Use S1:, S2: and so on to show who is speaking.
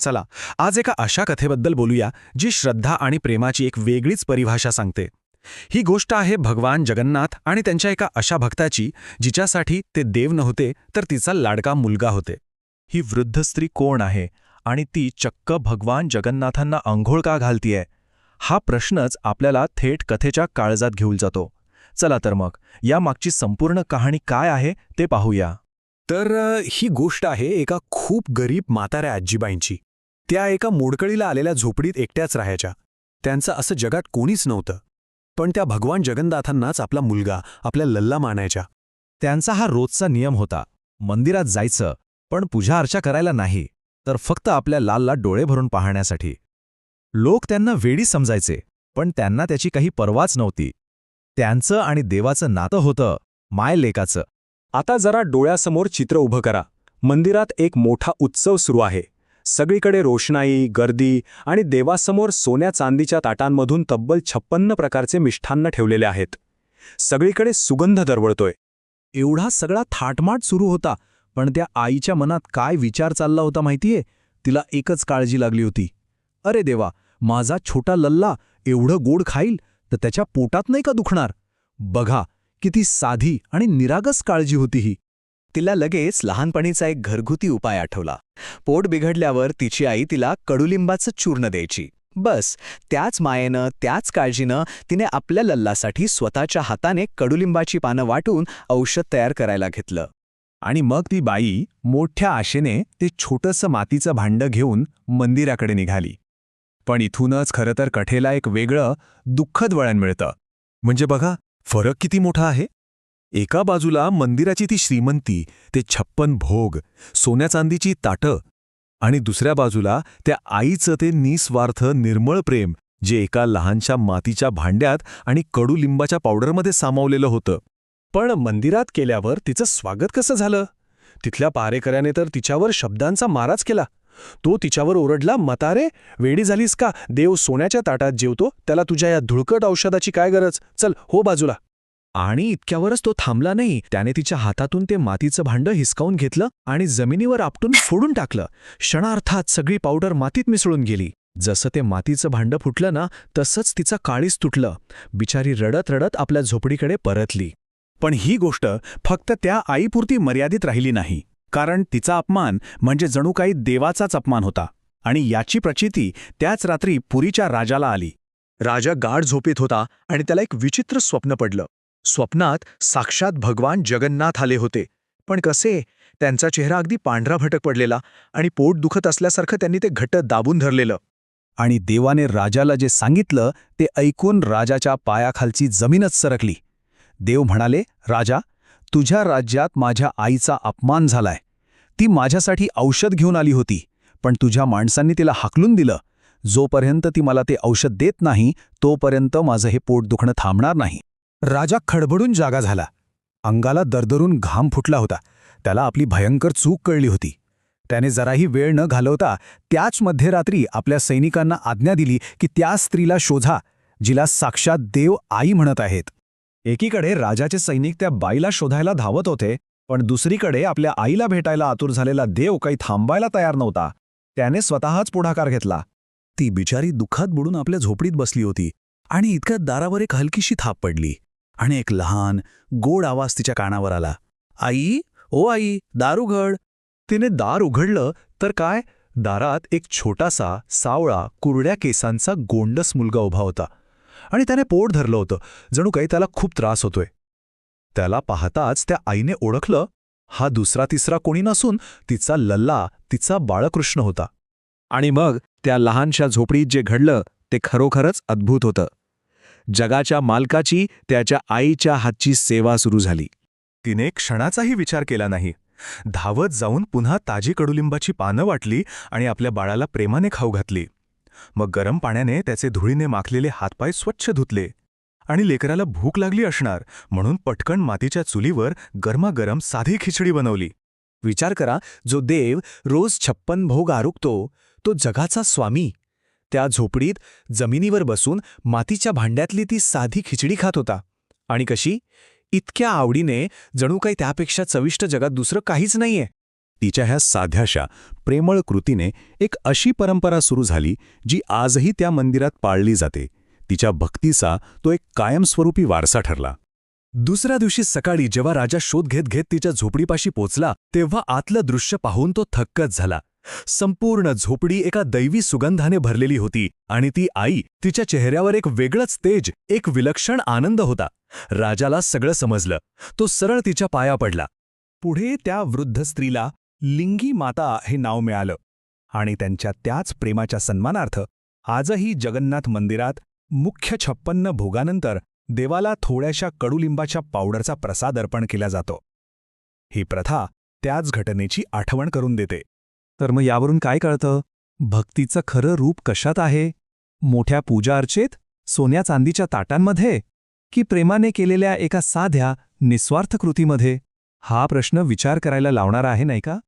S1: चला, आज एका अशा कथेबद्दल बोलूया जी श्रद्धा आणि प्रेमाची एक वेगळीच परिभाषा सांगते. ही गोष्ट आहे भगवान जगन्नाथ आणि त्यांच्या एका अशा भक्ताची जिच्यासाठी ते देव नव्हते तर तिचा लाडका मुलगा होते.
S2: ही वृद्ध स्त्री कोण आहे आणि ती चक्क भगवान जगन्नाथांना अंघोळ का घालतीये? हा प्रश्नच आपल्याला थेट कथेच्या काळजात घेऊन जातो. चला तर मग या मागची संपूर्ण कहाणी काय आहे ते पाहूया.
S1: तर ही गोष्ट आहे एका खूप गरीब म्हाताऱ्या आजीबाईंची. त्या एका मोडकळीला आलेल्या झोपडीत एकट्याच राहायच्या. त्यांचं असं जगात कोणीच नव्हतं. पण त्या भगवान जगन्नाथांनाच आपला मुलगा, आपल्या लल्ला मानायच्या.
S2: त्यांचा हा रोजचा नियम होता. मंदिरात जायचं, पण पूजा अर्चा करायला नाही, तर फक्त आपल्या लालला डोळे भरून पाहण्यासाठी. लोक त्यांना वेडी समजायचे, पण त्यांना त्याची काही पर्वाच नव्हती. त्यांचं आणि देवाचं नातं होतं मायलेकाचं.
S3: आता जरा डोळ्यासमोर चित्र उभं करा. मंदिरात एक मोठा उत्सव सुरू आहे. सगळीकडे रोषणाई, गर्दी आणि देवासमोर सोन्या चांदीच्या ताटांमधून तब्बल 56 प्रकारचे मिष्ठान्न ठेवलेले आहेत. सगळीकडे सुगंध दरवळतोय.
S2: एवढा सगळा थाटमाट सुरू होता, पण त्या आईच्या मनात काय विचार चालला होता माहितीये? तिला एकच काळजी लागली होती. अरे देवा, माझा छोटा लल्ला एवढं गोड खाईल तर त्याच्या पोटात नाही का दुखणार? बघा, किती साधी आणि निरागस काळजी होती ही.
S4: तिला लगेच लहानपणीचा एक घरगुती उपाय आठवला. पोट बिघडल्यावर तिची आई तिला कडुलिंबाचं चूर्ण द्यायची. बस त्याच मायेनं, त्याच काळजीनं तिने आपल्या लल्लासाठी स्वतःच्या हाताने कडुलिंबाची पानं वाटून औषध तयार करायला घेतलं.
S2: आणि मग ती बाई मोठ्या आशेने ते छोटंसं मातीचं भांडं घेऊन मंदिराकडे निघाली. पण इथूनच खरं तर कथेला एक वेगळं दुःखद वळण मिळतं.
S1: म्हणजे बघा, फरक किती मोठा आहे. एका बाजूला मंदिराची ती श्रीमंती, ते 56 भोग, सोन्या चांदीची ताटं, आणि दुसऱ्या बाजूला त्या आईचं ते निस्वार्थ निर्मळ प्रेम जे एका लहानशा मातीच्या भांड्यात आणि कडुलिंबाच्या पावडरमध्ये सामावलेलं होतं. पण मंदिरात केल्यावर तिचं स्वागत कसं झालं? तिथल्या पारेकऱ्याने तर तिच्यावर शब्दांचा माराच केला. तो तिच्यावर ओरडला, म्हातारे, वेडी झालीस का? देव सोन्याच्या ताटात जेवतो, त्याला तुझ्या या धुळकट औषधाची काय गरज? चल हो बाजूला.
S2: आणि इतक्यावरच तो थांबला नाही. त्याने तिच्या हातातून ते मातीचं भांडं हिसकावून घेतलं आणि जमिनीवर आपटून फोडून टाकलं. क्षणार्थात सगळी पावडर मातीत मिसळून गेली. जसं ते मातीचं भांडं फुटलं ना, तसंच तिचा काळीज तुटलं. बिचारी रडत रडत आपल्या झोपडीकडे परतली.
S1: पण ही गोष्ट फक्त त्या आईपुरती मर्यादित राहिली नाही. कारण तिचा अपमान म्हणजे जणू काही देवाचाच अपमान होता. आणि याची प्रचिती त्याच रात्री पुरीच्या राजाला आली. राजा गाढ झोपेत होता आणि त्याला एक विचित्र स्वप्न पडलं. स्वप्नात साक्षात भगवान जगन्नाथ आले होते. पण कसे? त्यांचा चेहरा अगदी पांढरा भटक पडलेला आणि पोट दुखत असल्यासारखं त्यांनी ते घट्ट दाबून धरलेलं.
S2: आणि देवाने राजाला जे सांगितलं ते ऐकून राजाच्या पायाखालची जमीनच सरकली. देव म्हणाले, राजा, तुझ्या राज्यात माझ्या आईचा अपमान झालाय. ती माझ्यासाठी औषध घेऊन आली होती, पण तुझ्या माणसांनी तिला हाकलून दिलं. जोपर्यंत ती मला ते औषध देत नाही तोपर्यंत माझं हे पोट दुखणं थांबणार नाही. राजा खडबडून जागा झाला. अंगाला दरदरून घाम फुटला होता. त्याला आपली भयंकर चूक कळली होती. त्याने जराही वेळ न घालवता त्याच मध्यरात्री आपल्या सैनिकांना आज्ञा दिली की त्या स्त्रीला शोधा जिला साक्षात देव आई म्हणत आहेत. एकीकडे राजाचे सैनिक त्या बाईला शोधायला धावत होते, पण दुसरीकडे आपल्या आईला भेटायला आतुर झालेला देव काही थांबायला तयार नव्हता. त्याने स्वतःच पुढाकार घेतला. ती बिचारी दुःखात बुडून आपल्या झोपडीत बसली होती आणि इतक्यात दारावर एक हलकीशी थाप पडली आणि एक लहान गोड आवाज तिच्या कानावर आला, आई, ओ आई, दार उघड. तिने दार उघडलं तर काय, दारात एक छोटासा, सावळा, कुरड्या केसांचा गोंडस मुलगा उभा होता आणि त्याने पोट धरलं होतं. जणू काही त्याला खूप त्रास होतोय. त्याला पाहताच त्या आईने ओळखलं, हा दुसरा तिसरा कोणी नसून तिचा लल्ला, तिचा बाळकृष्ण होता.
S3: आणि मग त्या लहानशा झोपडीत जे घडलं ते खरोखरच अद्भुत होतं. जगाच्या मालकाची त्याच्या आईच्या हातची सेवा सुरू झाली.
S1: तिने क्षणाचाही विचार केला नाही. धावत जाऊन पुन्हा ताजी कडुलिंबाची पानं वाटली आणि आपल्या बाळाला प्रेमाने खाऊ घातली. मग गरम पाण्याने त्याचे धुळीने माखलेले हातपाय स्वच्छ धुतले. आणि लेकराला भूक लागली असणार म्हणून पटकन मातीच्या चुलीवर गरमागरम साधी खिचडी बनवली. विचार करा, जो देव रोज 56 भोग आरुगतो, तो जगाचा स्वामी, त्या झोपडीत जमिनीवर बसून मातीच्या भांड्यातली ती साधी खिचडी खात होता. आणि कशी? इतक्या आवडीने, जणू काही त्यापेक्षा चविष्ट जगात दुसरं काहीच नाहीये.
S2: तिच्या ह्या साध्याशा प्रेमळ कृतीने एक अशी परंपरा सुरू झाली जी आजही त्या मंदिरात पाळली जाते. तिच्या भक्तीचा तो एक कायमस्वरूपी वारसा ठरला.
S3: दुसऱ्या दिवशी सकाळी जेव्हा राजा शोध घेत घेत तिच्या झोपडीपाशी पोचला तेव्हा आतलं दृश्य पाहून तो थक्कच झाला. संपूर्ण झोपडी एका दैवी सुगंधाने भरलेली होती आणि ती आई, तिच्या चेहऱ्यावर एक वेगळंच तेज, एक विलक्षण आनंद होता. राजाला सगळं समजलं. तो सरळ तिच्या पाया पडला.
S2: पुढे त्या वृद्ध स्त्रीला लिंगी माता हे नाव मिळालं आणि त्यांच्या त्याच प्रेमाच्या सन्मानार्थ आजही जगन्नाथ मंदिरात मुख्य 56 भोगानंतर देवाला थोड्याशा कडुलिंबाच्या पावडरचा प्रसाद अर्पण केला जातो. ही प्रथा त्याच घटनेची आठवण करून देते.
S1: तर मग यावरून काय कळतं? भक्तीचं खरं रूप कशात आहे? मोठ्या पूजा अर्चेत, सोन्या चांदीच्या ताटांमध्ये, की प्रेमाने केलेल्या एका साध्या निस्वार्थ कृतीमध्ये? हा प्रश्न विचार करायला लावणारा आहे, नाही का?